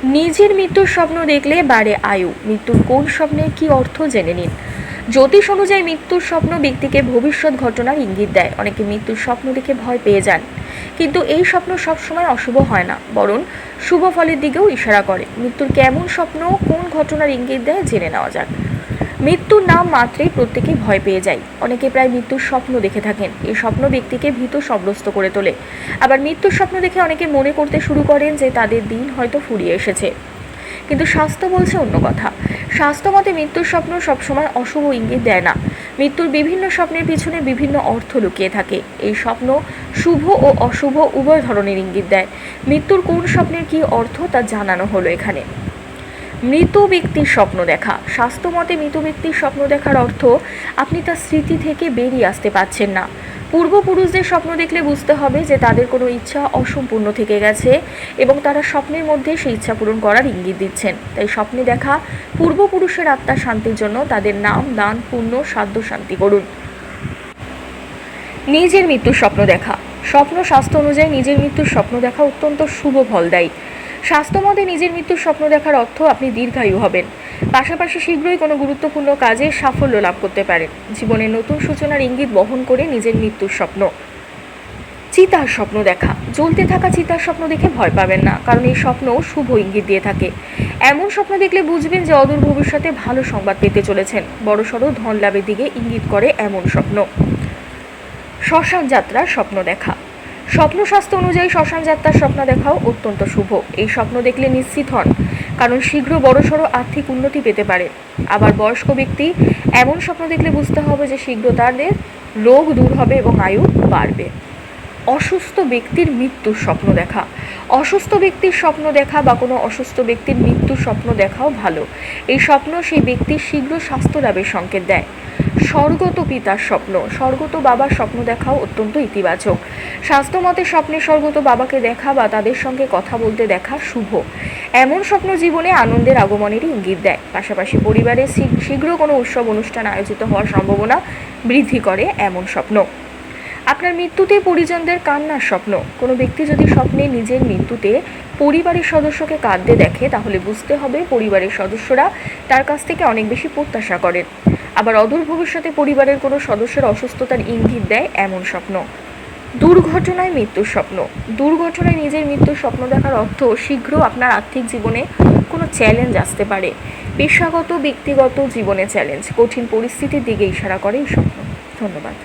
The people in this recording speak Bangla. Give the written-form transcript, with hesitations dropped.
নিজের মৃত্যুর স্বপ্ন দেখলে বাড়ে আয়ু। মৃত্যুর কোন স্বপ্নের কি অর্থ জেনে নিন। জ্যোতিষ অনুযায়ী মৃত্যুর স্বপ্ন ব্যক্তিকে ভবিষ্যৎ ঘটনার ইঙ্গিত দেয়। অনেকে মৃত্যুর স্বপ্ন দেখে ভয় পেয়ে যান, কিন্তু এই স্বপ্ন সবসময় অশুভ হয় না, বরং শুভ ফলের দিকেও ইশারা করে। মৃত্যুর কেমন স্বপ্ন কোন ঘটনার ইঙ্গিত দেয় জেনে নেওয়া যাক। মৃত্যুর নাম মাত্রেই প্রত্যেকেই ভয় পেয়ে যায়। অনেকে প্রায় মৃত্যুর স্বপ্ন দেখে থাকেন। এই স্বপ্ন ব্যক্তিকে ভীত সন্ত্রস্ত করে তোলে। আবার মৃত্যুর স্বপ্ন দেখে অনেকে মনে করতে শুরু করেন যে তাদের দিন হয়তো ফুরিয়ে এসেছে, কিন্তু স্বাস্থ্য বলছে অন্য কথা। স্বাস্থ্য মতে মৃত্যুর স্বপ্ন সবসময় অশুভ ইঙ্গিত দেয় না। মৃত্যুর বিভিন্ন স্বপ্নের পিছনে বিভিন্ন অর্থ লুকিয়ে থাকে। এই স্বপ্ন শুভ ও অশুভ উভয় ধরনের ইঙ্গিত দেয়। মৃত্যুর কোন স্বপ্নের কি অর্থ তা জানানো হলো এখানে। মৃত ব্যক্তির স্বপ্ন দেখা। স্বাস্থ্য মতে মৃত ব্যক্তির স্বপ্ন দেখার অর্থ আপনি তার স্মৃতি থেকে বেরিয়ে আসতে পারছেন না। পূর্বপুরুষদের স্বপ্ন দেখলে বুঝতে হবে যে তাদের কোনো ইচ্ছা অসম্পূর্ণ থেকে গেছে এবং তারা স্বপ্নের মধ্যে সেই ইচ্ছা পূরণ করার ইঙ্গিত দিচ্ছেন। তাই স্বপ্নে দেখা পূর্বপুরুষের আত্মার শান্তির জন্য তাদের নাম, দান, পুণ্য, সাধ্য শান্তি করুন। নিজের মৃত্যুর স্বপ্ন দেখা। স্বপ্ন শাস্ত্র অনুযায়ী নিজের মৃত্যুর স্বপ্ন দেখা অত্যন্ত শুভ ফল দেয়। স্বাস্থ্যমতে নিজের মৃত্যুর স্বপ্ন দেখার অর্থ আপনি দীর্ঘায়ু হবেন, পাশাপাশি শীঘ্রই কোনো গুরুত্বপূর্ণ কাজে সাফল্য লাভ করতে পারেন। জীবনের নতুন সূচনার ইঙ্গিত বহন করে নিজের মৃত্যুর স্বপ্ন। চিতার স্বপ্ন দেখা। জ্বলতে থাকা চিতার স্বপ্ন দেখে ভয় পাবেন না, কারণ এই স্বপ্ন শুভ ইঙ্গিত দিয়ে থাকে। এমন স্বপ্ন দেখলে বুঝবেন যে অদূর ভবিষ্যতে ভালো সংবাদ পেতে চলেছেন। বড়সড় ধন লাভের দিকে ইঙ্গিত করে এমন স্বপ্ন। শ্মশান যাত্রার স্বপ্ন দেখা। স্বপ্নশাস্ত্র অনুযায়ী শ্মশান যাত্রার স্বপ্ন দেখাও অত্যন্ত শুভ। এই স্বপ্ন দেখলে নিশ্চিত হন, কারণ শীঘ্র বড়সড় আর্থিক উন্নতি পেতে পারে। আবার বয়স্ক ব্যক্তি এমন স্বপ্ন দেখলে বুঝতে হবে যে শীঘ্র তাদের রোগ দূর হবে এবং আয়ু বাড়বে। অসুস্থ ব্যক্তির মৃত্যুর স্বপ্ন দেখা। অসুস্থ ব্যক্তির স্বপ্ন দেখা বা কোনো অসুস্থ ব্যক্তির মৃত্যুর স্বপ্ন দেখাও ভালো। এই স্বপ্ন সেই ব্যক্তির শীঘ্র স্বাস্থ্য লাভের সংকেত দেয়। স্বর্গত পিতার স্বপ্ন। স্বর্গত বাবার স্বপ্ন দেখাও অত্যন্ত ইতিবাচক। স্বাস্থ্যমতে স্বপ্নে স্বর্গত বাবাকে দেখা বা তাদের সঙ্গে কথা বলতে দেখা শুভ। এমন স্বপ্ন জীবনে আনন্দের আগমনেরই ইঙ্গিত দেয়। পাশাপাশি পরিবারে শীঘ্র কোনো উৎসব অনুষ্ঠান আয়োজিত হওয়ার সম্ভাবনা বৃদ্ধি করে এমন স্বপ্ন। আপনার মৃত্যুতে পরিজনদের কান্নার স্বপ্ন। কোনো ব্যক্তি যদি স্বপ্নে নিজের মৃত্যুতে পরিবারের সদস্যকে কাঁদতে দেখে, তাহলে বুঝতে হবে পরিবারের সদস্যরা তার কাছ থেকে অনেক বেশি প্রত্যাশা করেন। আবার অদূর ভবিষ্যতে পরিবারের কোনো সদস্যের অসুস্থতার ইঙ্গিত দেয় এমন স্বপ্ন। দুর্ঘটনায় মৃত্যুর স্বপ্ন। দুর্ঘটনায় নিজের মৃত্যুর স্বপ্ন দেখার অর্থ শীঘ্র আপনার আর্থিক জীবনে কোনো চ্যালেঞ্জ আসতে পারে। পেশাগত, ব্যক্তিগত জীবনে চ্যালেঞ্জ, কঠিন পরিস্থিতির দিকে ইশারা করে এই স্বপ্ন। ধন্যবাদ।